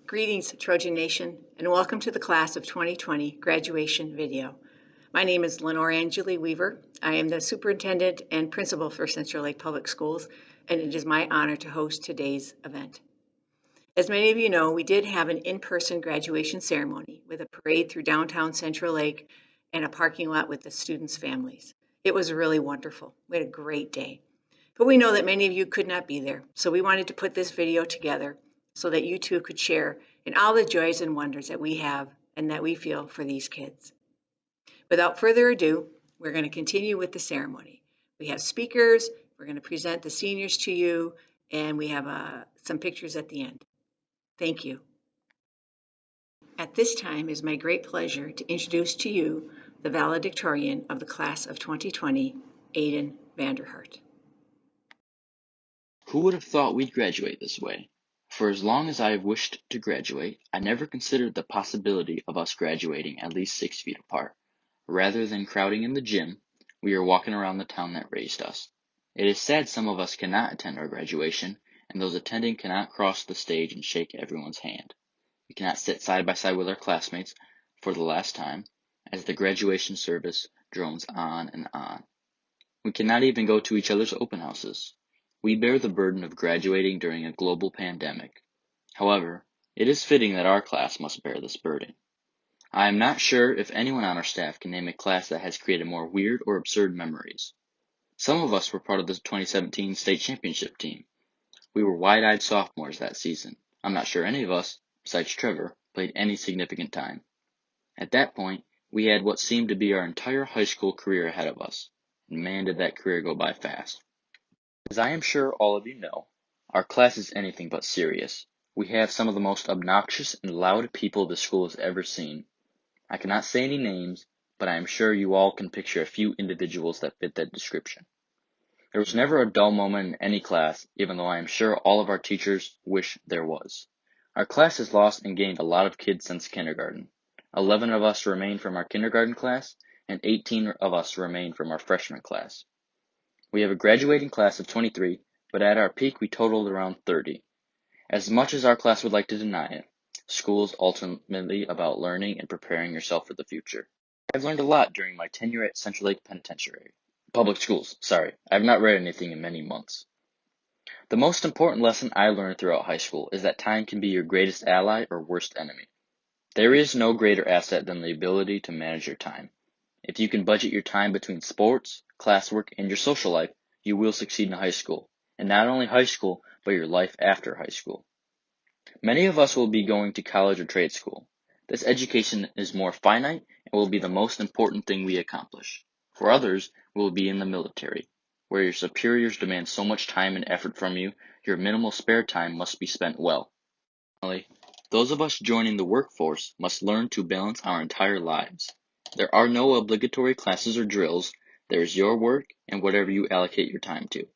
Greetings, Trojan Nation, and welcome to the Class of 2020 graduation video. My name is Lenore Angeli Weaver. I am the Superintendent and Principal for Central Lake Public Schools, and it is my honor to host today's event. As many of you know, we did have an in-person graduation ceremony with a parade through downtown Central Lake and a parking lot with the students' families. It was really wonderful. We had a great day. But we know that many of you could not be there, so we wanted to put this video together so that you too could share in all the joys and wonders that we have and that we feel for these kids. Without further ado, we're going to continue with the ceremony. We have speakers, we're going to present the seniors to you, and we have some pictures at the end. Thank you. At this time, it is my great pleasure to introduce to you the valedictorian of the Class of 2020, Aiden Vanderhart. Who would have thought we'd graduate this way? For as long as I have wished to graduate, I never considered the possibility of us graduating at least 6 feet apart. Rather than crowding in the gym, we are walking around the town that raised us. It is sad some of us cannot attend our graduation, and those attending cannot cross the stage and shake everyone's hand. We cannot sit side by side with our classmates for the last time, as the graduation service drones on and on. We cannot even go to each other's open houses. We bear the burden of graduating during a global pandemic. However, it is fitting that our class must bear this burden. I am not sure if anyone on our staff can name a class that has created more weird or absurd memories. Some of us were part of the 2017 state championship team. We were wide-eyed sophomores that season. I'm not sure any of us, besides Trevor, played any significant time. At that point, we had what seemed to be our entire high school career ahead of us, and man did that career go by fast. As I am sure all of you know, our class is anything but serious. We have some of the most obnoxious and loud people the school has ever seen. I cannot say any names, but I am sure you all can picture a few individuals that fit that description. There was never a dull moment in any class, even though I am sure all of our teachers wish there was. Our class has lost and gained a lot of kids since kindergarten. 11 of us remain from our kindergarten class, and 18 of us remain from our freshman class. We have a graduating class of 23, but at our peak we totaled around 30. As much as our class would like to deny it, school is ultimately about learning and preparing yourself for the future. I've learned a lot during my tenure at Central Lake Public Schools. I have not read anything in many months. The most important lesson I learned throughout high school is that time can be your greatest ally or worst enemy. There is no greater asset than the ability to manage your time. If you can budget your time between sports, classwork, and your social life, you will succeed in high school. And not only high school, but your life after high school. Many of us will be going to college or trade school. This education is more finite and will be the most important thing we accomplish. For others, we will be in the military, where your superiors demand so much time and effort from you, your minimal spare time must be spent well. Finally, those of us joining the workforce must learn to balance our entire lives. There are no obligatory classes or drills. There is your work and whatever you allocate your time to.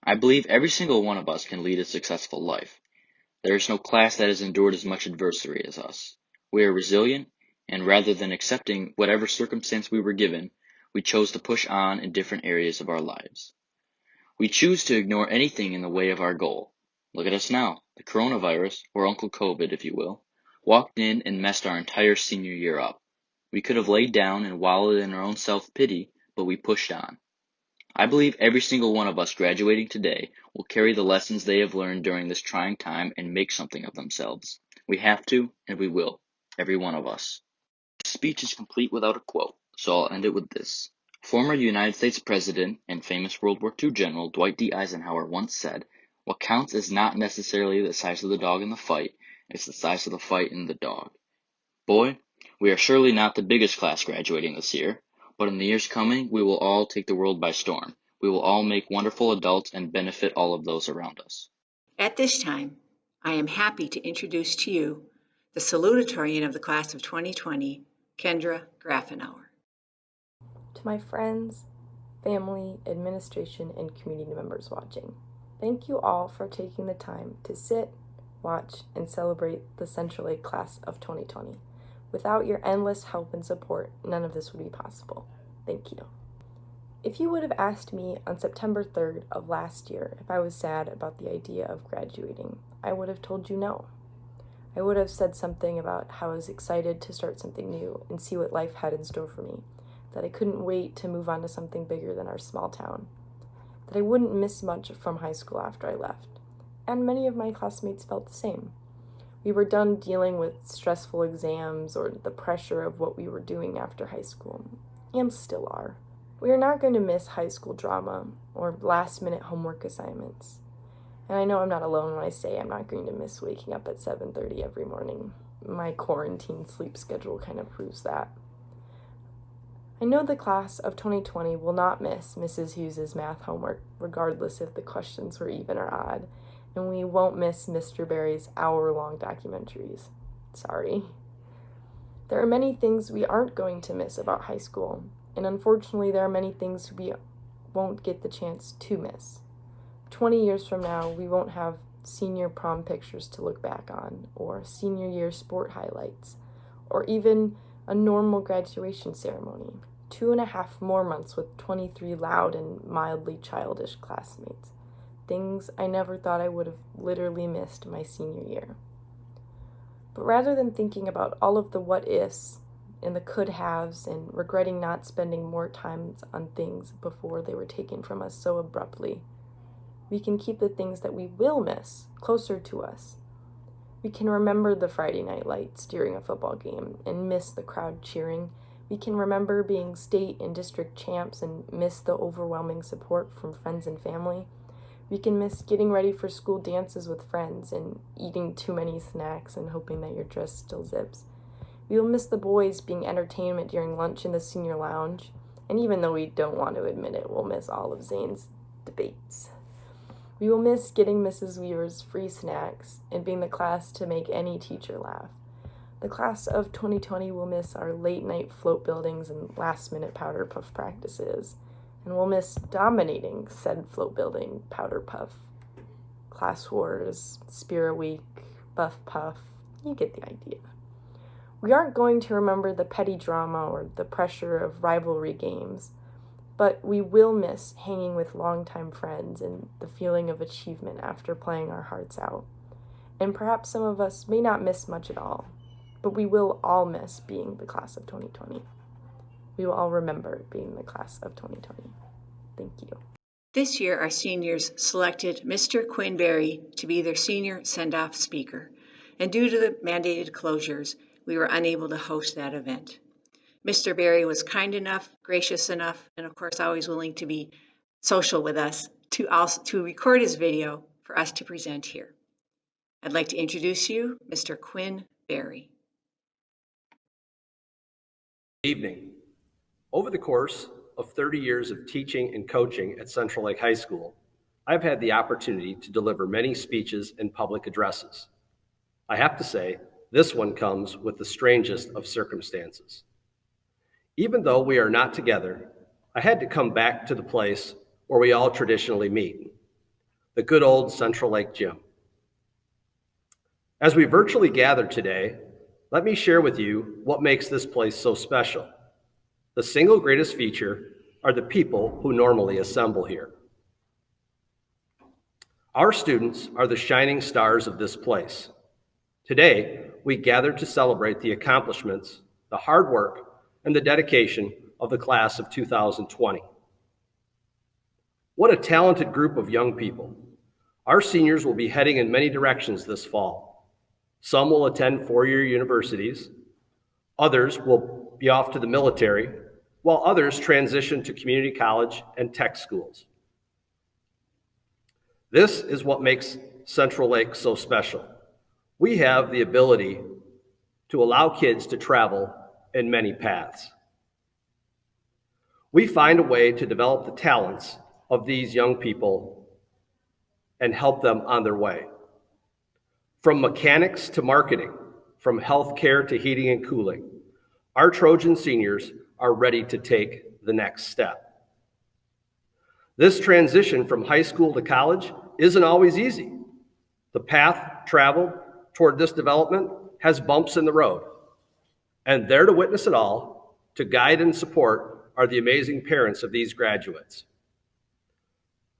I believe every single one of us can lead a successful life. There is no class that has endured as much adversity as us. We are resilient, and rather than accepting whatever circumstance we were given, we chose to push on in different areas of our lives. We choose to ignore anything in the way of our goal. Look at us now. The coronavirus, or Uncle COVID if you will, walked in and messed our entire senior year up. We could have laid down and wallowed in our own self-pity, but we pushed on. I believe every single one of us graduating today will carry the lessons they have learned during this trying time and make something of themselves. We have to, and we will. Every one of us. This speech is complete without a quote, so I'll end it with this. Former United States President and famous World War II General Dwight D. Eisenhower once said, "What counts is not necessarily the size of the dog in the fight, it's the size of the fight in the dog." Boy, we are surely not the biggest class graduating this year, but in the years coming, we will all take the world by storm. We will all make wonderful adults and benefit all of those around us. At this time, I am happy to introduce to you the salutatorian of the Class of 2020, Kendra Graffenauer. To my friends, family, administration, and community members watching, thank you all for taking the time to sit, watch, and celebrate the Central Lake Class of 2020. Without your endless help and support, none of this would be possible. Thank you. If you would have asked me on September 3rd of last year if I was sad about the idea of graduating, I would have told you no. I would have said something about how I was excited to start something new and see what life had in store for me, that I couldn't wait to move on to something bigger than our small town, that I wouldn't miss much from high school after I left, and many of my classmates felt the same. We were done dealing with stressful exams or the pressure of what we were doing after high school, and still are. We are not going to miss high school drama or last-minute homework assignments. And I know I'm not alone when I say I'm not going to miss waking up at 7:30 every morning. My quarantine sleep schedule kind of proves that. I know the class of 2020 will not miss Mrs. Hughes's math homework, regardless if the questions were even or odd, and we won't miss Mr. Barry's hour-long documentaries. Sorry. There are many things we aren't going to miss about high school, and unfortunately there are many things we won't get the chance to miss. 20 years from now, we won't have senior prom pictures to look back on, or senior year sport highlights, or even a normal graduation ceremony. 2.5 more months with 23 loud and mildly childish classmates. Things I never thought I would have literally missed my senior year. But rather than thinking about all of the what-ifs and the could-haves and regretting not spending more time on things before they were taken from us so abruptly, we can keep the things that we will miss closer to us. We can remember the Friday night lights during a football game and miss the crowd cheering. We can remember being state and district champs and miss the overwhelming support from friends and family. We can miss getting ready for school dances with friends and eating too many snacks and hoping that your dress still zips. We will miss the boys being entertainment during lunch in the senior lounge. And even though we don't want to admit it, we'll miss all of Zane's debates. We will miss getting Mrs. Weaver's free snacks and being the class to make any teacher laugh. The class of 2020 will miss our late-night float buildings and last-minute powder puff practices, and we'll miss dominating said float building powder puff. Class wars, Spira Week, Buff Puff, you get the idea. We aren't going to remember the petty drama or the pressure of rivalry games, but we will miss hanging with longtime friends and the feeling of achievement after playing our hearts out. And perhaps some of us may not miss much at all, but we will all miss being the class of 2020. We will all remember being the class of 2020. Thank you. This year, our seniors selected Mr. Quinn Berry to be their senior send-off speaker, and due to the mandated closures, we were unable to host that event. Mr. Berry was kind enough, gracious enough, and of course always willing to be social with us to record his video for us to present here. I'd like to introduce you, Mr. Quinn Berry. Good evening. Over the course of 30 years of teaching and coaching at Central Lake High School, I've had the opportunity to deliver many speeches and public addresses. I have to say, this one comes with the strangest of circumstances. Even though we are not together, I had to come back to the place where we all traditionally meet, the good old Central Lake Gym. As we virtually gather today, let me share with you what makes this place so special. The single greatest feature are the people who normally assemble here. Our students are the shining stars of this place. Today, we gather to celebrate the accomplishments, the hard work, and the dedication of the class of 2020. What a talented group of young people. Our seniors will be heading in many directions this fall. Some will attend four-year universities, others will be off to the military, while others transition to community college and tech schools. This is what makes Central Lake so special. We have the ability to allow kids to travel in many paths. We find a way to develop the talents of these young people and help them on their way. From mechanics to marketing, from healthcare to heating and cooling, our Trojan seniors are ready to take the next step. This transition from high school to college isn't always easy. The path traveled toward this development has bumps in the road. And there to witness it all, to guide and support, are the amazing parents of these graduates.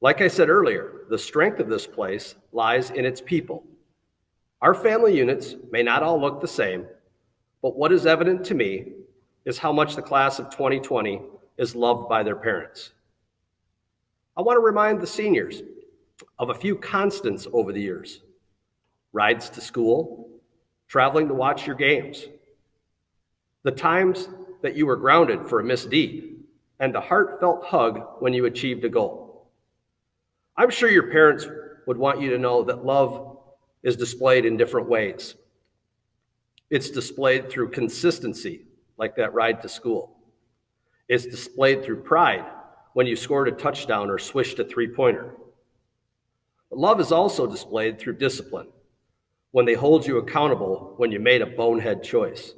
Like I said earlier, the strength of this place lies in its people. Our family units may not all look the same, but what is evident to me is how much the class of 2020 is loved by their parents. I want to remind the seniors of a few constants over the years: rides to school, traveling to watch your games, the times that you were grounded for a misdeed, and the heartfelt hug when you achieved a goal. I'm sure your parents would want you to know that love is displayed in different ways. It's displayed through consistency, like that ride to school. It's displayed through pride when you scored a touchdown or swished a three-pointer. But love is also displayed through discipline, when they hold you accountable when you made a bonehead choice.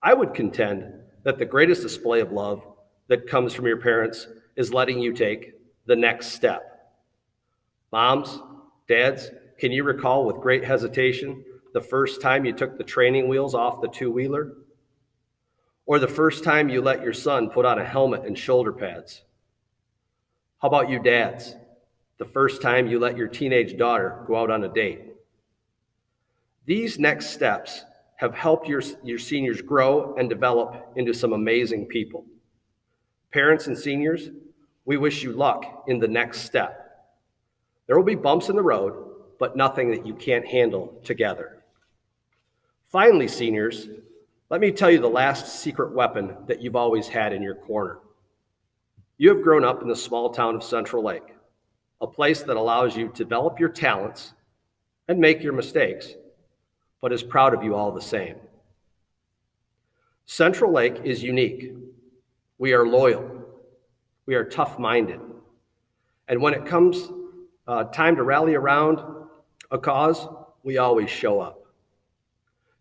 I would contend that the greatest display of love that comes from your parents is letting you take the next step. Moms, dads, can you recall with great hesitation the first time you took the training wheels off the two-wheeler? Or the first time you let your son put on a helmet and shoulder pads? How about you dads? The first time you let your teenage daughter go out on a date? These next steps have helped your seniors grow and develop into some amazing people. Parents and seniors, we wish you luck in the next step. There will be bumps in the road, but nothing that you can't handle together. Finally, seniors, let me tell you the last secret weapon that you've always had in your corner. You have grown up in the small town of Central Lake, a place that allows you to develop your talents and make your mistakes, but is proud of you all the same. Central Lake is unique. We are loyal. We are tough-minded. And when it comes time to rally around a cause, we always show up.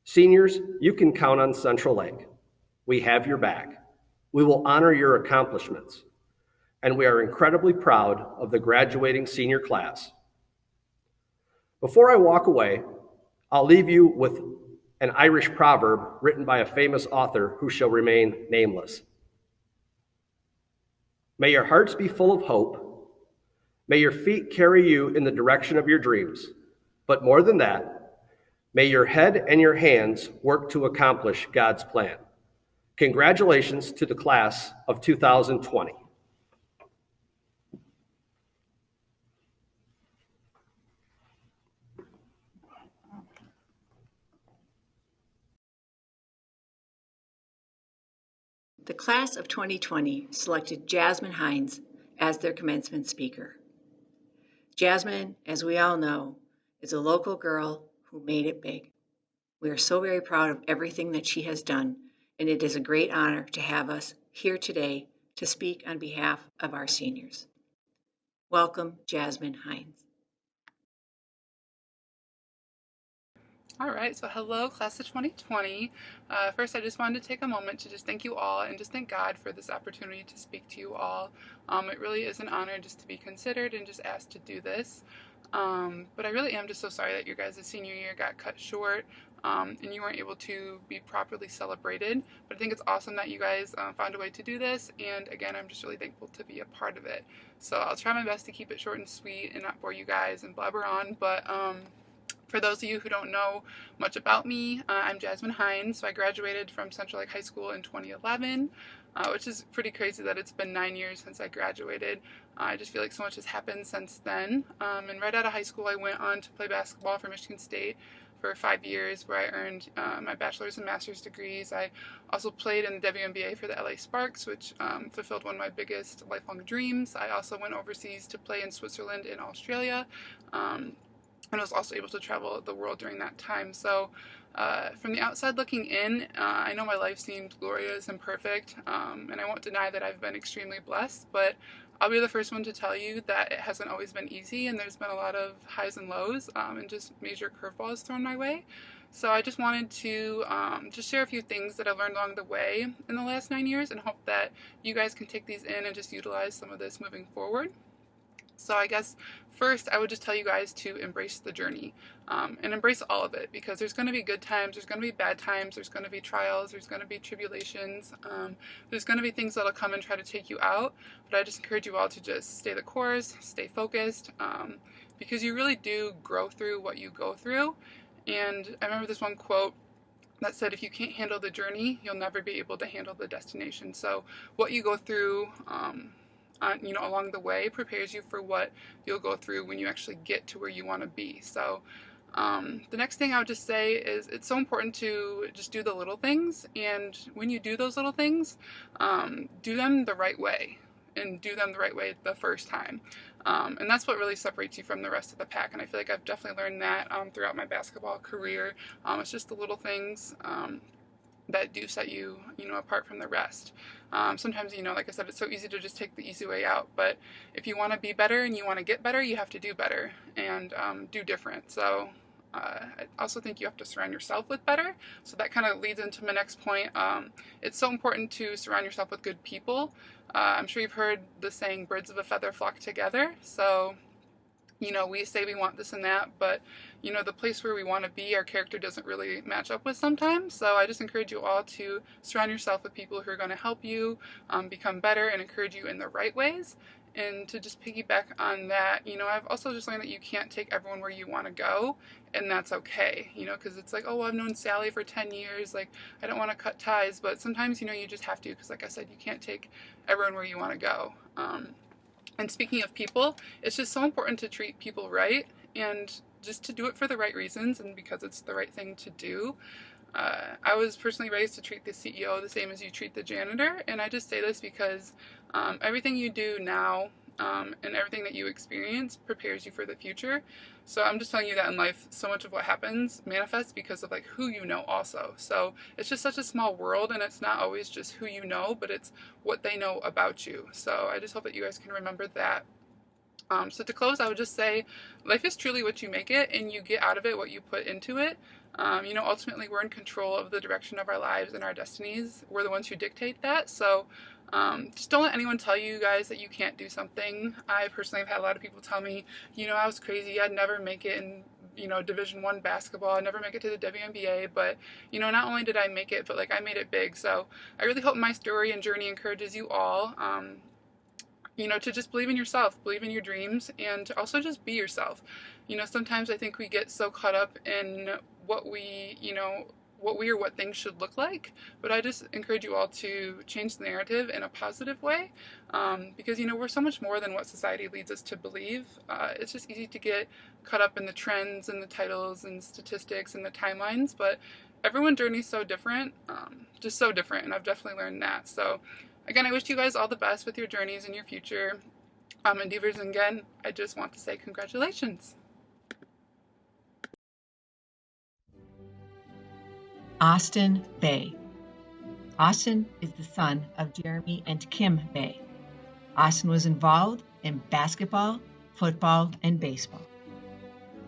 Seniors, you can count on Central Lake. We have your back. We will honor your accomplishments. And we are incredibly proud of the graduating senior class. Before I walk away, I'll leave you with an Irish proverb written by a famous author who shall remain nameless. May your hearts be full of hope. May your feet carry you in the direction of your dreams. But more than that, may your head and your hands work to accomplish God's plan. Congratulations to the class of 2020. The class of 2020 selected Jasmine Hines as their commencement speaker. Jasmine, as we all know, is a local girl who made it big. We are so very proud of everything that she has done, and it is a great honor to have us here today to speak on behalf of our seniors. Welcome, Jasmine Hines. All right, so hello, class of 2020. First, I just wanted to take a moment to just thank you all and just thank God for this opportunity to speak to you all. It really is an honor just to be considered and just asked to do this. But I really am just so sorry that your guys' senior year got cut short and you weren't able to be properly celebrated. But I think it's awesome that you guys found a way to do this. And again, I'm just really thankful to be a part of it. So I'll try my best to keep it short and sweet and not bore you guys and blabber on. But for those of you who don't know much about me, I'm Jasmine Hines. So I graduated from Central Lake High School in 2011, which is pretty crazy that it's been 9 years since I graduated. I just feel like so much has happened since then. And right out of high school, I went on to play basketball for Michigan State for 5 years, where I earned my bachelor's and master's degrees. I also played in the WNBA for the LA Sparks, which fulfilled one of my biggest lifelong dreams. I also went overseas to play in Switzerland and Australia. And I was also able to travel the world during that time. So from the outside looking in, I know my life seemed glorious and perfect, and I won't deny that I've been extremely blessed, but I'll be the first one to tell you that it hasn't always been easy, and there's been a lot of highs and lows, and just major curveballs thrown my way. So I just wanted to just share a few things that I've learned along the way in the last 9 years, and hope that you guys can take these in and just utilize some of this moving forward. So I guess first I would just tell you guys to embrace the journey, and embrace all of it, because there's going to be good times, there's going to be bad times, there's going to be trials, there's going to be tribulations, there's going to be things that'll come and try to take you out. But I just encourage you all to just stay the course, stay focused, because you really do grow through what you go through. And I remember this one quote that said, if you can't handle the journey, you'll never be able to handle the destination. So what you go through along the way prepares you for what you'll go through when you actually get to where you want to be. So the next thing I would just say is it's so important to just do the little things, and when you do those little things, do them the right way, and do them the right way the first time. And that's what really separates you from the rest of the pack. And I feel like I've definitely learned that throughout my basketball career. It's just the little things that do set you, apart from the rest. Sometimes, like I said, it's so easy to just take the easy way out. But if you want to be better and you want to get better, you have to do better and do different. So I also think you have to surround yourself with better. So that kind of leads into my next point. It's so important to surround yourself with good people. I'm sure you've heard the saying, birds of a feather flock together. So we say we want this and that, but, the place where we want to be, our character doesn't really match up with sometimes. So I just encourage you all to surround yourself with people who are going to help you become better and encourage you in the right ways. And to just piggyback on that, I've also just learned that you can't take everyone where you want to go, and that's okay, because it's like, oh, well, I've known Sally for 10 years, like, I don't want to cut ties, but sometimes, you just have to, because like I said, you can't take everyone where you want to go. And speaking of people, it's just so important to treat people right, and just to do it for the right reasons and because it's the right thing to do. I was personally raised to treat the CEO the same as you treat the janitor, and I just say this because everything you do now and everything that you experience prepares you for the future. So I'm just telling you that in life, so much of what happens manifests because of like who you know also. So it's just such a small world, and it's not always just who you know, but it's what they know about you. So I just hope that you guys can remember that. So to close, I would just say life is truly what you make it, and you get out of it what you put into it. Ultimately we're in control of the direction of our lives and our destinies. We're the ones who dictate that. So just don't let anyone tell you guys that you can't do something. I personally have had a lot of people tell me, I was crazy, I'd never make it in Division I basketball, I'd never make it to the WNBA, but not only did I make it, but like I made it big. So I really hope my story and journey encourages you all to just believe in yourself, believe in your dreams, and to also just be yourself. Sometimes I think we get so caught up in what we or what things should look like, but I just encourage you all to change the narrative in a positive way, because we're so much more than what society leads us to believe. It's just easy to get caught up in the trends and the titles and statistics and the timelines, but everyone's journey is so different, just so different, and I've definitely learned that. So again, I wish you guys all the best with your journeys and your future endeavors, and again, I just want to say congratulations. Austin Bay. Austin is the son of Jeremy and Kim Bay. Austin was involved in basketball, football, and baseball.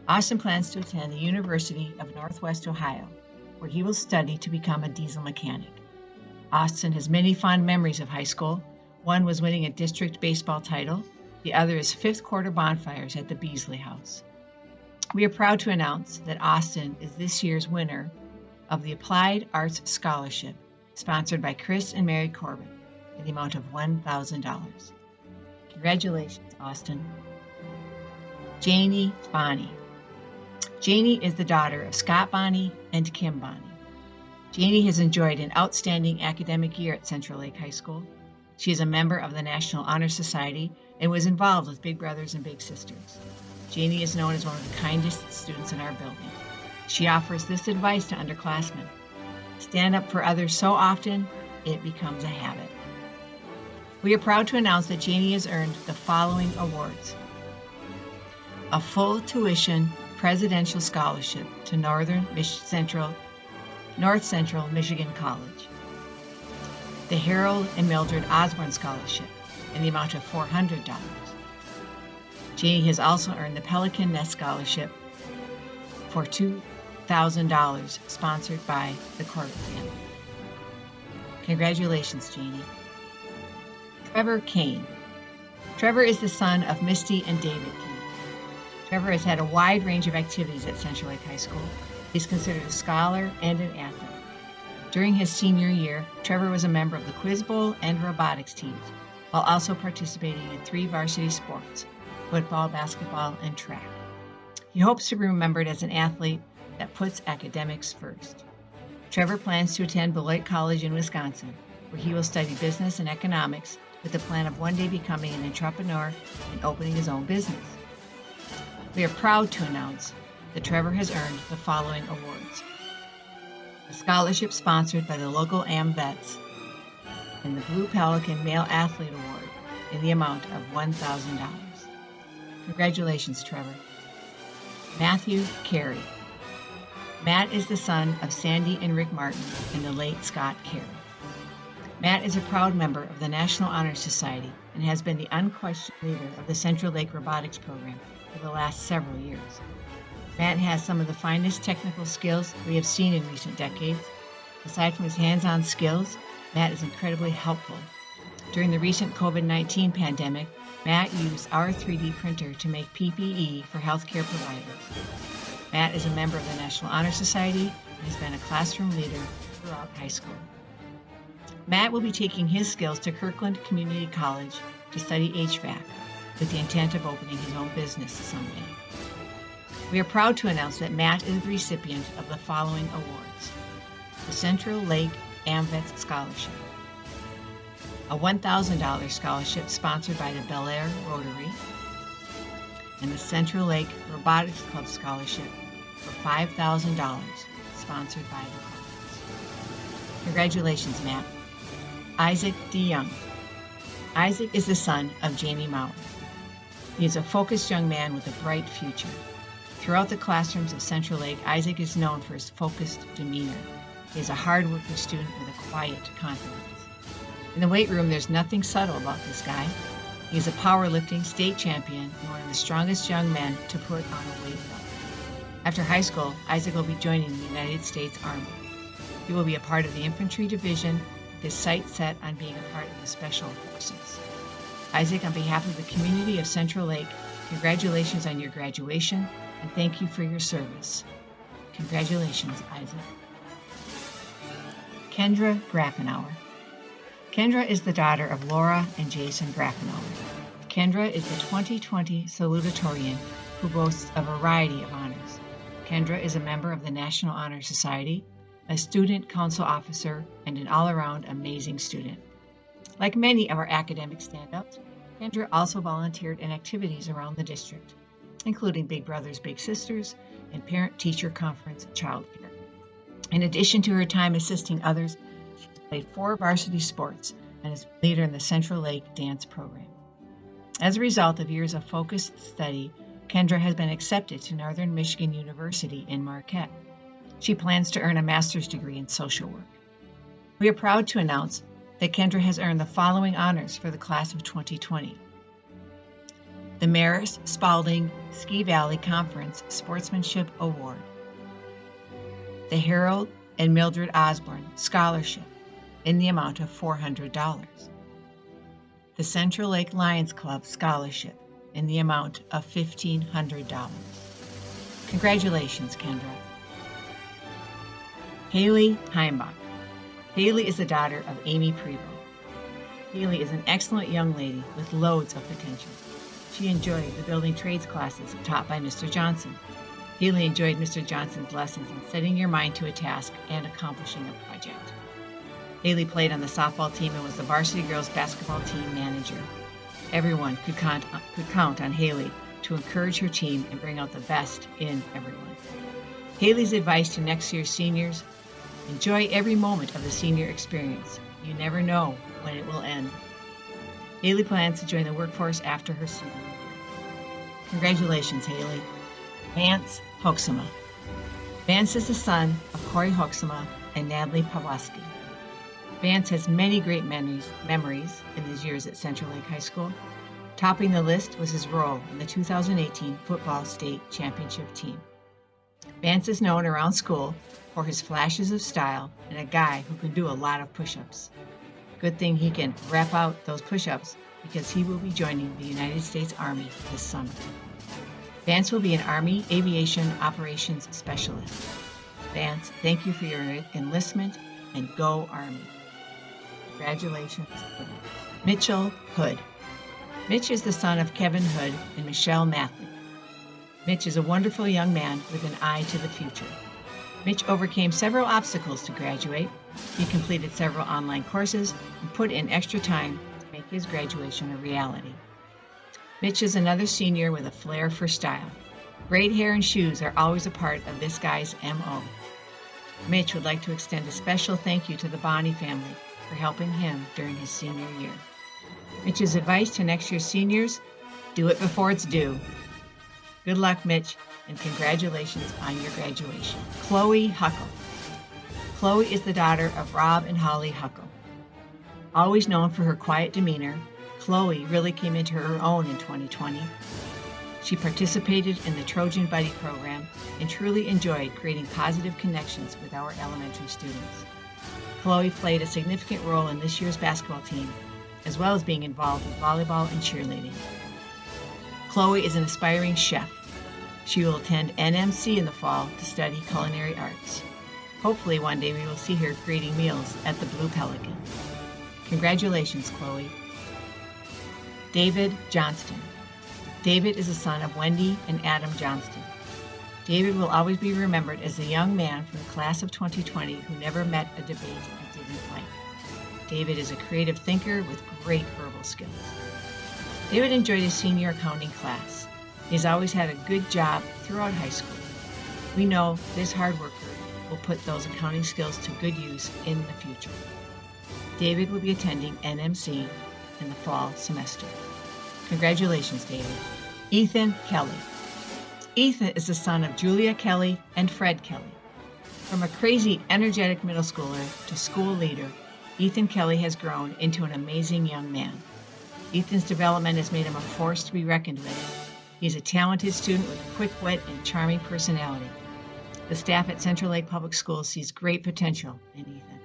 Austin plans to attend the University of Northwest Ohio, where he will study to become a diesel mechanic. Austin has many fond memories of high school. One was winning a district baseball title. The other is fifth quarter bonfires at the Beasley House. We are proud to announce that Austin is this year's winner of the Applied Arts Scholarship, sponsored by Chris and Mary Corbin, in the amount of $1,000. Congratulations, Austin. Janie Bonney. Janie is the daughter of Scott Bonney and Kim Bonney. Janie has enjoyed an outstanding academic year at Central Lake High School. She is a member of the National Honor Society and was involved with Big Brothers and Big Sisters. Janie is known as one of the kindest students in our building. She offers this advice to underclassmen: stand up for others so often, it becomes a habit. We are proud to announce that Janie has earned the following awards: a full tuition presidential scholarship to North Central Michigan College, the Harold and Mildred Osborne Scholarship in the amount of $400. Janie has also earned the Pelican Nest Scholarship for $2,000, sponsored by the Corbin family. Congratulations, Janie. Trevor Kane. Trevor is the son of Misty and David Keene. Trevor has had a wide range of activities at Central Lake High School. He's considered a scholar and an athlete. During his senior year, Trevor was a member of the Quiz Bowl and robotics teams, while also participating in 3 varsity sports: football, basketball, and track. He hopes to be remembered as an athlete that puts academics first. Trevor plans to attend Beloit College in Wisconsin, where he will study business and economics with the plan of one day becoming an entrepreneur and opening his own business. We are proud to announce that Trevor has earned the following awards: a scholarship sponsored by the local AMVETS and the Blue Pelican Male Athlete Award in the amount of $1,000. Congratulations, Trevor. Matthew Carey. Matt is the son of Sandy and Rick Martin and the late Scott Carey. Matt is a proud member of the National Honor Society and has been the unquestioned leader of the Central Lake Robotics Program for the last several years. Matt has some of the finest technical skills we have seen in recent decades. Aside from his hands-on skills, Matt is incredibly helpful. During the recent COVID-19 pandemic, Matt used our 3D printer to make PPE for healthcare providers. Matt is a member of the National Honor Society and has been a classroom leader throughout high school. Matt will be taking his skills to Kirkland Community College to study HVAC with the intent of opening his own business someday. We are proud to announce that Matt is the recipient of the following awards: the Central Lake AMVETS Scholarship, a $1,000 scholarship sponsored by the Bel Air Rotary, and the Central Lake Robotics Club Scholarship for $5,000 sponsored by the clubs. Congratulations, Matt. Isaac DeYoung. Isaac is the son of Jamie Maurer. He is a focused young man with a bright future. Throughout the classrooms of Central Lake, Isaac is known for his focused demeanor. He is a hard-working student with a quiet confidence. In the weight room, there's nothing subtle about this guy. He is a powerlifting state champion and one of the strongest young men to put on a weight belt. After high school, Isaac will be joining the United States Army. He will be a part of the infantry division, with his sights set on being a part of the Special Forces. Isaac, on behalf of the community of Central Lake, congratulations on your graduation and thank you for your service. Congratulations, Isaac. Kendra Grafenauer. Kendra is the daughter of Laura and Jason Grafenauer. Kendra is the 2020 salutatorian who boasts a variety of honors. Kendra is a member of the National Honor Society, a student council officer, and an all-around amazing student. Like many of our academic standouts, Kendra also volunteered in activities around the district, including Big Brothers Big Sisters and Parent-Teacher Conference Childcare. In addition to her time assisting others, she has played 4 varsity sports and is a leader in the Central Lake Dance Program. As a result of years of focused study, Kendra has been accepted to Northern Michigan University in Marquette. She plans to earn a master's degree in social work. We are proud to announce that Kendra has earned the following honors for the class of 2020. The Maris Spalding Ski Valley Conference Sportsmanship Award, the Harold and Mildred Osborne Scholarship in the amount of $400, the Central Lake Lions Club Scholarship in the amount of $1,500. Congratulations, Kendra. Haley Heimbach. Haley is the daughter of Amy Prevost. Haley is an excellent young lady with loads of potential. She enjoyed the building trades classes taught by Mr. Johnson. Haley enjoyed Mr. Johnson's lessons in setting your mind to a task and accomplishing a project. Haley played on the softball team and was the varsity girls basketball team manager. Everyone could count on Haley to encourage her team and bring out the best in everyone. Haley's advice to next year's seniors: enjoy every moment of the senior experience. You never know when it will end. Haley plans to join the workforce after her senior year. Congratulations, Haley. Vance Hoeksema. Vance is the son of Corey Hoeksema and Natalie Pawlowski. Vance has many great memories in his years at Central Lake High School. Topping the list was his role in the 2018 football state championship team. Vance is known around school for his flashes of style and a guy who can do a lot of push-ups. Good thing he can rap out those push-ups because he will be joining the United States Army this summer. Vance will be an Army Aviation Operations Specialist. Vance, thank you for your enlistment, and go Army. Congratulations. Mitchell Hood. Mitch is the son of Kevin Hood and Michelle Mathley. Mitch is a wonderful young man with an eye to the future. Mitch overcame several obstacles to graduate. He completed several online courses and put in extra time to make his graduation a reality. Mitch is another senior with a flair for style. Braid hair and shoes are always a part of this guy's MO. Mitch would like to extend a special thank you to the Bonney family for helping him during his senior year. Mitch's advice to next year's seniors: do it before it's due. Good luck, Mitch, and congratulations on your graduation. Chloe Huckle. Chloe is the daughter of Rob and Holly Huckle. Always known for her quiet demeanor, Chloe really came into her own in 2020. She participated in the Trojan Buddy program and truly enjoyed creating positive connections with our elementary students. Chloe played a significant role in this year's basketball team, as well as being involved with volleyball and cheerleading. Chloe is an aspiring chef. She will attend NMC in the fall to study culinary arts. Hopefully one day we will see her creating meals at the Blue Pelican. Congratulations, Chloe. David Johnston. David is the son of Wendy and Adam Johnston. David will always be remembered as the young man from the class of 2020 who never met a debate he didn't like. David is a creative thinker with great verbal skills. David enjoyed his senior accounting class. He's always had a good job throughout high school. We know this hard worker will put those accounting skills to good use in the future. David will be attending NMC in the fall semester. Congratulations, David. Ethan Kelly. Ethan is the son of Julia Kelly and Fred Kelly. From a crazy, energetic middle schooler to school leader, Ethan Kelly has grown into an amazing young man. Ethan's development has made him a force to be reckoned with. He's a talented student with quick wit and charming personality. The staff at Central Lake Public Schools sees great potential in Ethan.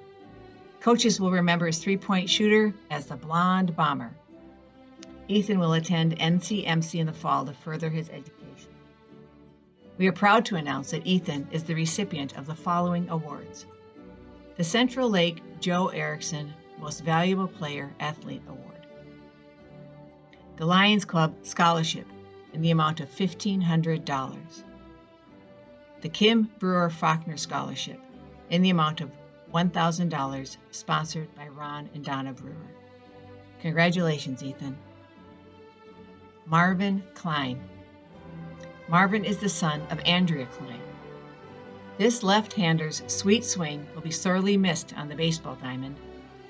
Coaches will remember his three-point shooter as the Blonde Bomber. Ethan will attend NCMC in the fall to further his education. We are proud to announce that Ethan is the recipient of the following awards: the Central Lake Joe Erickson Most Valuable Player Athlete Award, the Lions Club Scholarship in the amount of $1,500, the Kim Brewer Faulkner Scholarship in the amount of $1,000, sponsored by Ron and Donna Brewer. Congratulations, Ethan. Marvin Klein. Marvin is the son of Andrea Klein. This left-hander's sweet swing will be sorely missed on the baseball diamond.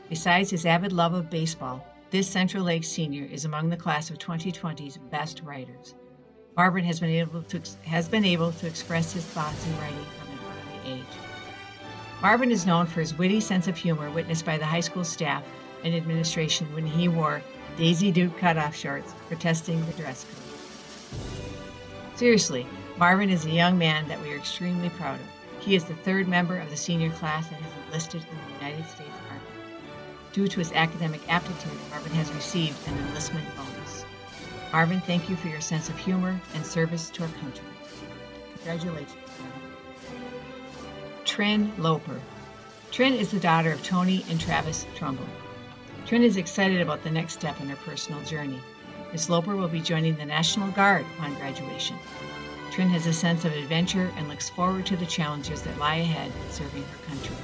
Besides his avid love of baseball, this Central Lake senior is among the class of 2020's best writers. Marvin has been able to express his thoughts in writing from an early age. Marvin is known for his witty sense of humor witnessed by the high school staff and administration when he wore Daisy Duke cutoff shorts protesting the dress code. Seriously, Marvin is a young man that we are extremely proud of. He is the third member of the senior class that has enlisted in the United States Army. Due to his academic aptitude, Marvin has received an enlistment bonus. Marvin, thank you for your sense of humor and service to our country. Congratulations, Marvin. Trin Loper. Trin is the daughter of Tony and Travis Trumbull. Trin is excited about the next step in her personal journey. Miss Loper will be joining the National Guard upon graduation. Trin has a sense of adventure and looks forward to the challenges that lie ahead in serving her country.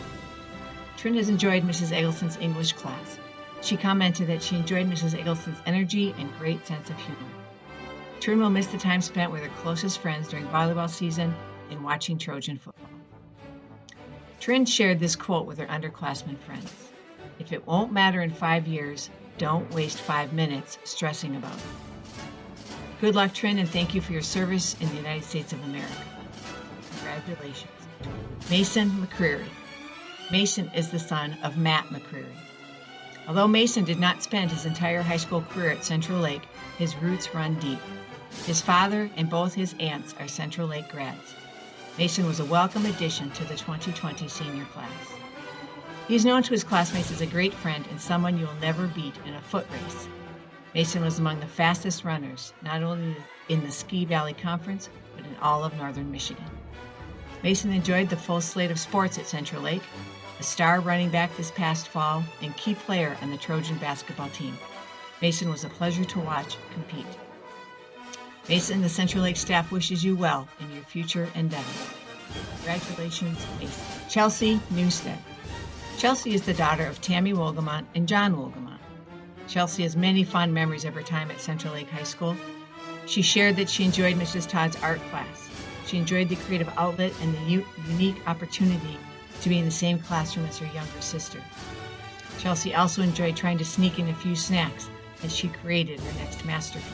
Trin has enjoyed Mrs. Eggleston's English class. She commented that she enjoyed Mrs. Eggleston's energy and great sense of humor. Trin will miss the time spent with her closest friends during volleyball season and watching Trojan football. Trin shared this quote with her underclassmen friends: "If it won't matter in 5 years, don't waste 5 minutes stressing about it." Good luck, Trin, and thank you for your service in the United States of America. Congratulations. Mason McCreary. Mason is the son of Matt McCreary. Although Mason did not spend his entire high school career at Central Lake, his roots run deep. His father and both his aunts are Central Lake grads. Mason was a welcome addition to the 2020 senior class. He is known to his classmates as a great friend and someone you will never beat in a foot race. Mason was among the fastest runners, not only in the Ski Valley Conference, but in all of northern Michigan. Mason enjoyed the full slate of sports at Central Lake, a star running back this past fall, and key player on the Trojan basketball team. Mason was a pleasure to watch compete. Mason, the Central Lake staff wishes you well in your future endeavors. Congratulations, Mason. Chelsea Newstead. Chelsea is the daughter of Tammy Wolgamont and John Wolgamont. Chelsea has many fond memories of her time at Central Lake High School. She shared that she enjoyed Mrs. Todd's art class. She enjoyed the creative outlet and the unique opportunity to be in the same classroom as her younger sister. Chelsea also enjoyed trying to sneak in a few snacks as she created her next masterpiece.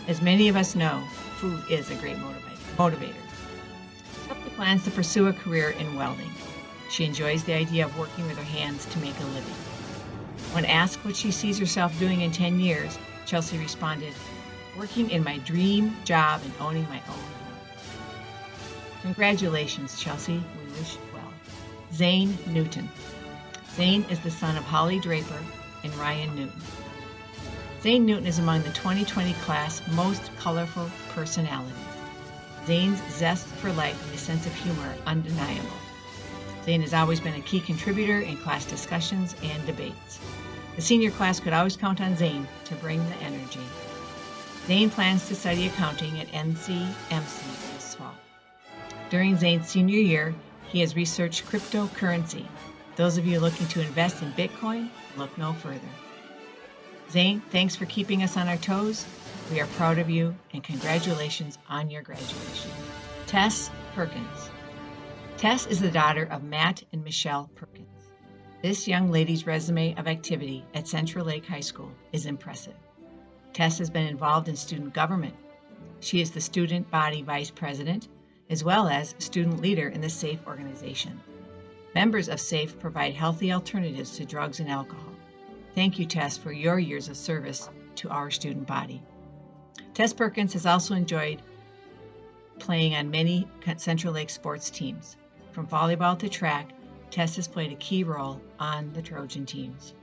As many of us know, food is a great motivator. Chelsea plans to pursue a career in welding. She enjoys the idea of working with her hands to make a living. When asked what she sees herself doing in 10 years, Chelsea responded, "Working in my dream job and owning my own home." Congratulations, Chelsea. We wish you well. Zane Newton. Zane is the son of Holly Draper and Ryan Newton. Zane Newton is among the 2020 class most colorful personalities. Zane's zest for life and his sense of humor are undeniable. Zane has always been a key contributor in class discussions and debates. The senior class could always count on Zane to bring the energy. Zane plans to study accounting at NCMC this fall. During Zane's senior year, he has researched cryptocurrency. Those of you looking to invest in Bitcoin, look no further. Zane, thanks for keeping us on our toes. We are proud of you, and congratulations on your graduation. Tess Perkins. Tess is the daughter of Matt and Michelle Perkins. This young lady's resume of activity at Central Lake High School is impressive. Tess has been involved in student government. She is the student body vice president, as well as student leader in the SAFE organization. Members of SAFE provide healthy alternatives to drugs and alcohol. Thank you, Tess, for your years of service to our student body. Tess Perkins has also enjoyed playing on many Central Lake sports teams. From volleyball to track, Tess has played a key role on the Trojan teams.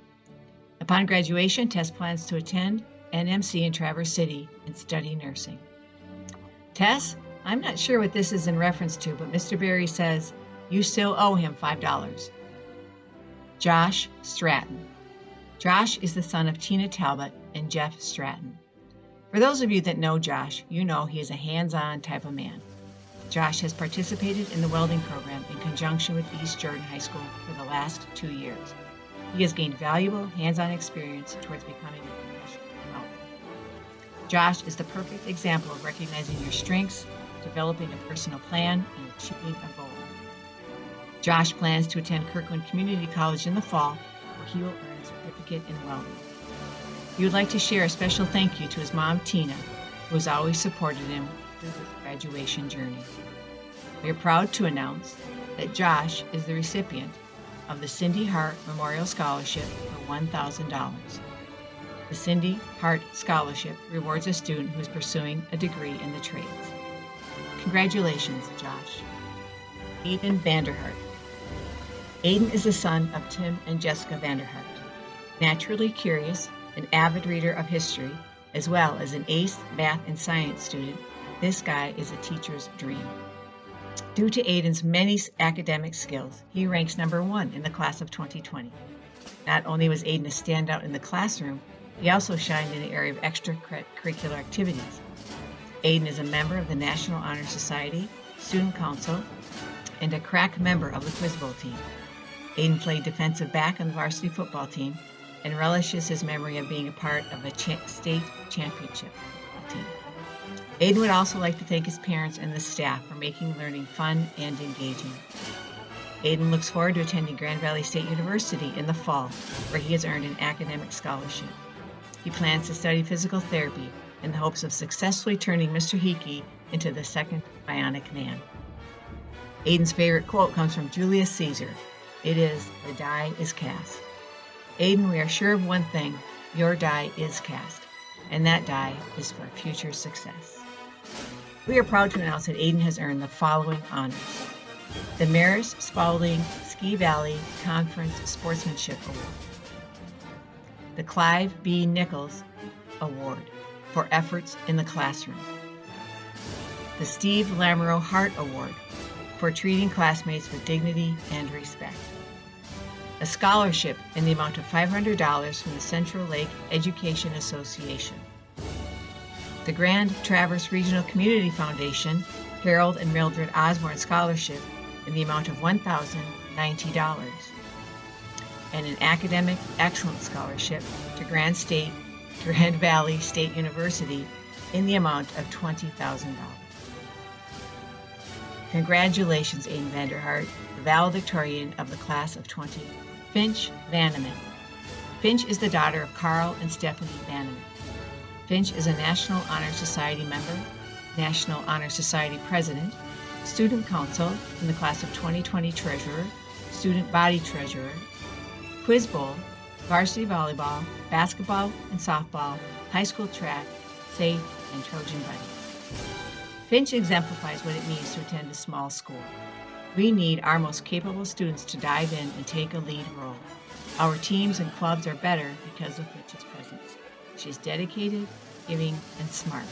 Upon graduation, Tess plans to attend NMC in Traverse City and study nursing. Tess, I'm not sure what this is in reference to, but Mr. Berry says you still owe him $5. Josh Stratton. Josh is the son of Tina Talbot and Jeff Stratton. For those of you that know Josh, you know he is a hands-on type of man. Josh has participated in the welding program in conjunction with East Jordan High School for the last 2 years. He has gained valuable hands-on experience towards becoming a professional welder. Josh is the perfect example of recognizing your strengths, developing a personal plan, and achieving a goal. Josh plans to attend Kirkland Community College in the fall, where he will earn a certificate in welding. He would like to share a special thank you to his mom, Tina, who has always supported him through his graduation journey. We are proud to announce that Josh is the recipient of the Cindy Hart Memorial Scholarship for $1,000. The Cindy Hart Scholarship rewards a student who is pursuing a degree in the trades. Congratulations, Josh. Aiden Vanderhart. Aiden is the son of Tim and Jessica Vanderhart. Naturally curious, an avid reader of history, as well as an ace math and science student, this guy is a teacher's dream. Due to Aiden's many academic skills, he ranks number 1 in the class of 2020. Not only was Aiden a standout in the classroom, he also shined in the area of extracurricular activities. Aiden is a member of the National Honor Society, Student Council, and a crack member of the Quiz Bowl team. Aiden played defensive back on the varsity football team and relishes his memory of being a part of a state championship football team. Aiden would also like to thank his parents and the staff for making learning fun and engaging. Aiden looks forward to attending Grand Valley State University in the fall, where he has earned an academic scholarship. He plans to study physical therapy in the hopes of successfully turning Mr. Hickey into the second bionic man. Aiden's favorite quote comes from Julius Caesar. It is, "The die is cast." Aiden, we are sure of one thing, your die is cast, and that die is for future success. We are proud to announce that Aiden has earned the following honors: the Maris Spaulding Ski Valley Conference Sportsmanship Award, the Clive B. Nichols Award for efforts in the classroom. The Steve Lamoureux Hart Award for treating classmates with dignity and respect. A scholarship in the amount of $500 from the Central Lake Education Association. The Grand Traverse Regional Community Foundation Harold and Mildred Osborne Scholarship in the amount of $1,090. And an Academic Excellence Scholarship to Grand Valley State University in the amount of $20,000. Congratulations, Aiden Vanderhart, the valedictorian of the class of 20. Finch Vanneman. Finch is the daughter of Carl and Stephanie Vanneman. Finch is a National Honor Society member, National Honor Society president, student council in the class of 2020 treasurer, student body treasurer, quiz bowl, varsity volleyball, basketball and softball, high school track, safe, and Trojan buddy. Finch exemplifies what it means to attend a small school. We need our most capable students to dive in and take a lead role. Our teams and clubs are better because of Finch's presence. She's dedicated, giving, and smart.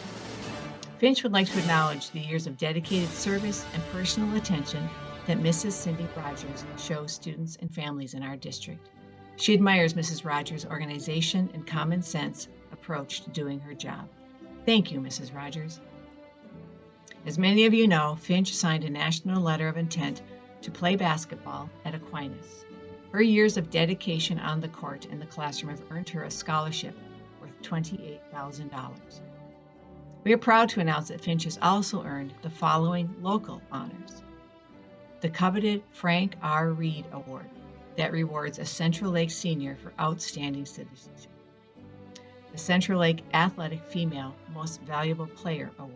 Finch would like to acknowledge the years of dedicated service and personal attention that Mrs. Cindy Rogers shows students and families in our district. She admires Mrs. Rogers' organization and common sense approach to doing her job. Thank you, Mrs. Rogers. As many of you know, Finch signed a national letter of intent to play basketball at Aquinas. Her years of dedication on the court and the classroom have earned her a scholarship worth $28,000. We are proud to announce that Finch has also earned the following local honors. The coveted Frank R. Reed Award that rewards a Central Lake senior for outstanding citizenship. The Central Lake Athletic Female Most Valuable Player Award.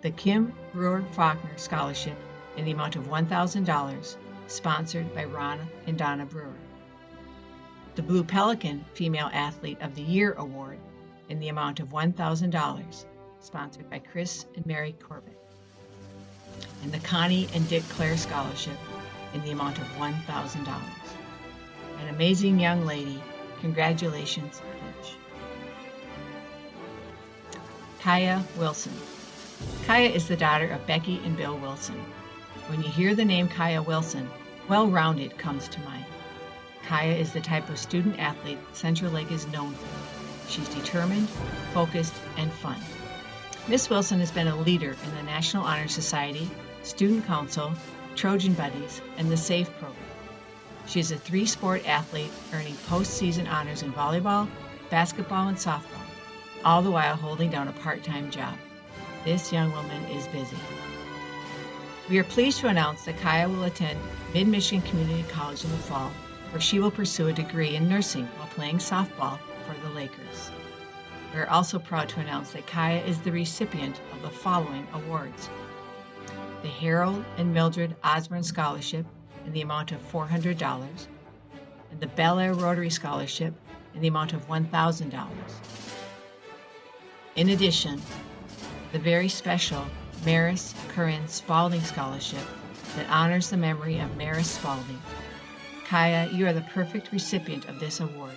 The Kim Brewer Faulkner Scholarship in the amount of $1,000, sponsored by Ron and Donna Brewer. The Blue Pelican Female Athlete of the Year Award in the amount of $1,000, sponsored by Chris and Mary Corbett. And the Connie and Dick Clare Scholarship in the amount of $1,000. An amazing young lady. Congratulations, Finch. Kaya Wilson. Kaya is the daughter of Becky and Bill Wilson. When you hear the name Kaya Wilson, well-rounded comes to mind. Kaya is the type of student athlete Central Lake is known for. She's determined, focused, and fun. Miss Wilson has been a leader in the National Honor Society, Student Council, Trojan Buddies, and the SAFE program. She is a three-sport athlete earning postseason honors in volleyball, basketball, and softball, all the while holding down a part-time job. This young woman is busy. We are pleased to announce that Kaya will attend Mid-Michigan Community College in the fall, where she will pursue a degree in nursing while playing softball for the Lakers. We are also proud to announce that Kaya is the recipient of the following awards. The Harold and Mildred Osborne Scholarship in the amount of $400, and the Bel Air Rotary Scholarship in the amount of $1,000. In addition, the very special Maris Curran Spalding Scholarship that honors the memory of Maris Spalding. Kaya, you are the perfect recipient of this award.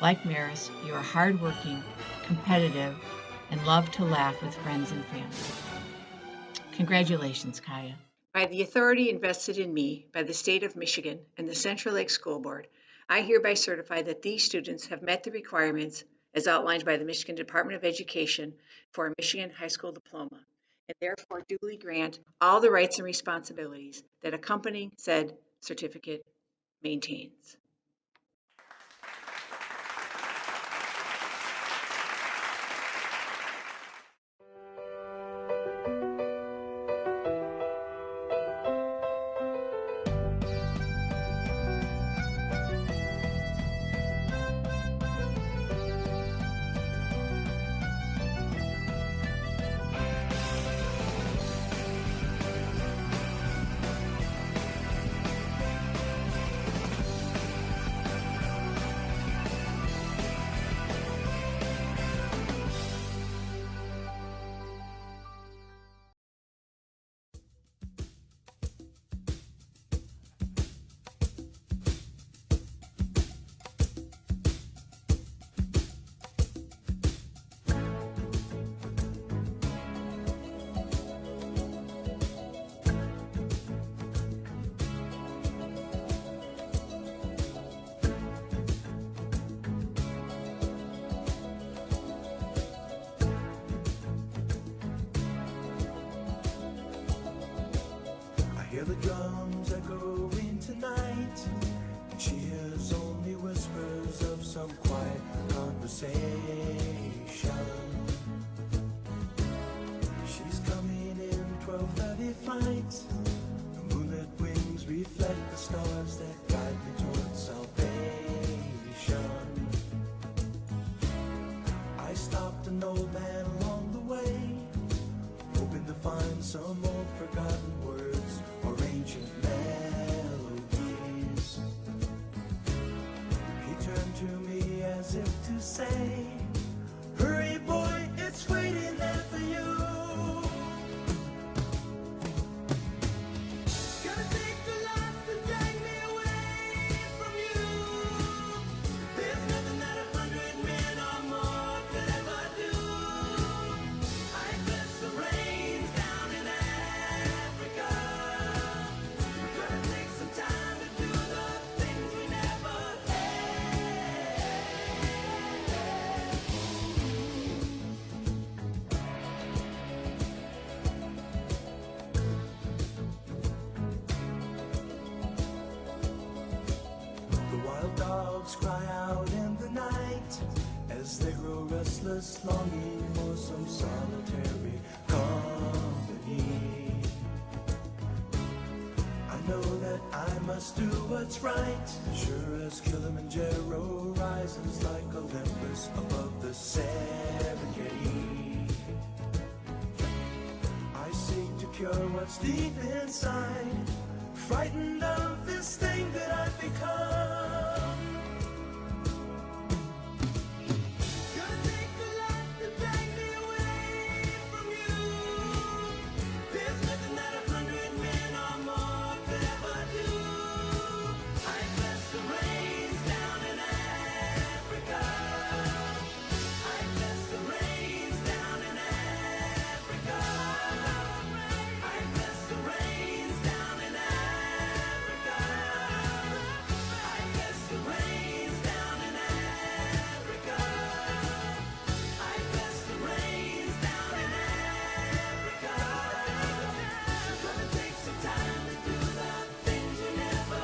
Like Maris, you are hardworking, competitive, and love to laugh with friends and family. Congratulations, Kaya. By the authority invested in me by the State of Michigan and the Central Lake School Board, I hereby certify that these students have met the requirements as outlined by the Michigan Department of Education for a Michigan High School diploma, and therefore duly grant all the rights and responsibilities that accompanying said certificate maintains. Hear the drums echoing tonight, and she hears only whispers of some quiet conversation. She's coming in 12:30 flight. The moonlit wings reflect the stars that guide me towards salvation. I stopped an old man along the way, hoping to find some old forgotten words or ancient melodies. He turned to me as if to say, hurry boy, it's waiting there for you. Gonna take a lot to drag me away from you. There's nothing that 100 men or more could ever do. I bless the rains down in Africa. We're gonna take some time to do the things we never had. The wild dogs cry out in the night as they grow restless, longing for some solitary company. I know that I must do what's right, sure as Kilimanjaro rises like Olympus above the Serengeti. I seek to cure what's deep inside, frightened of this thing that I've become. Gonna take a lot to drag me away from you. There's nothing that 100 men or more could ever do. I bless the rains down in Africa. I bless the rains down in Africa. I bless the rains down in Africa. I bless the rains down in Africa. I bless the rains down in Africa. We're gonna take some time to do the things we never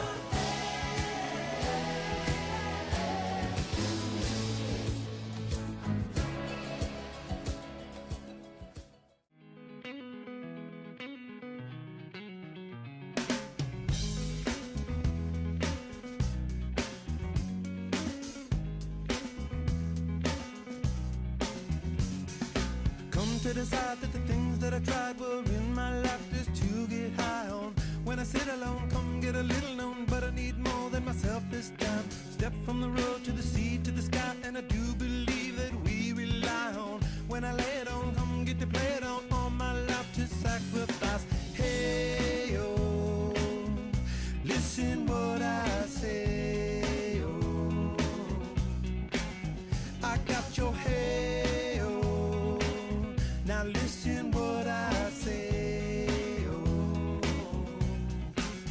Come to decide that the things that I tried were in my life just to get high on. When I sit alone, come get a little known, but I need more than myself this time. Step from the road to the sea to the sky, and I do believe that we rely on. When I lay it on, come get to play it on, all my life to sacrifice. Hey, oh, listen what I say, oh, I got your hey, oh, now listen what I say, oh,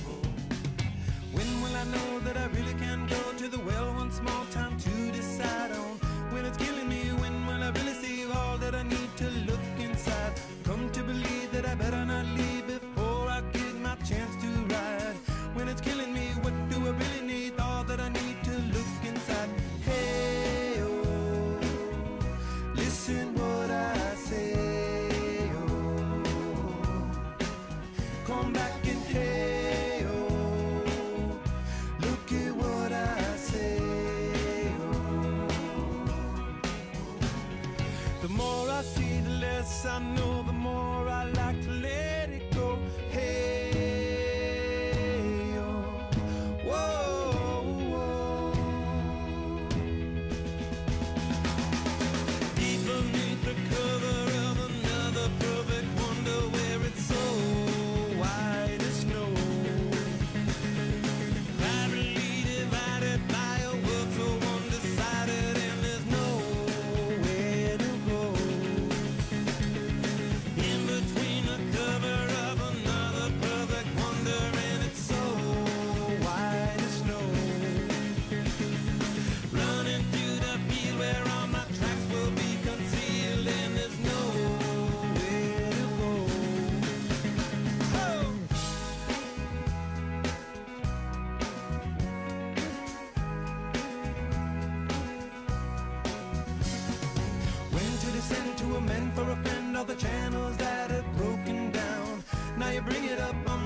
oh. When will I know that I really can go to the well one small time to decide on? When it's killing me, when will I really see all that I need to look inside? looking for a friend, all the channels that have broken down. Now you bring it up on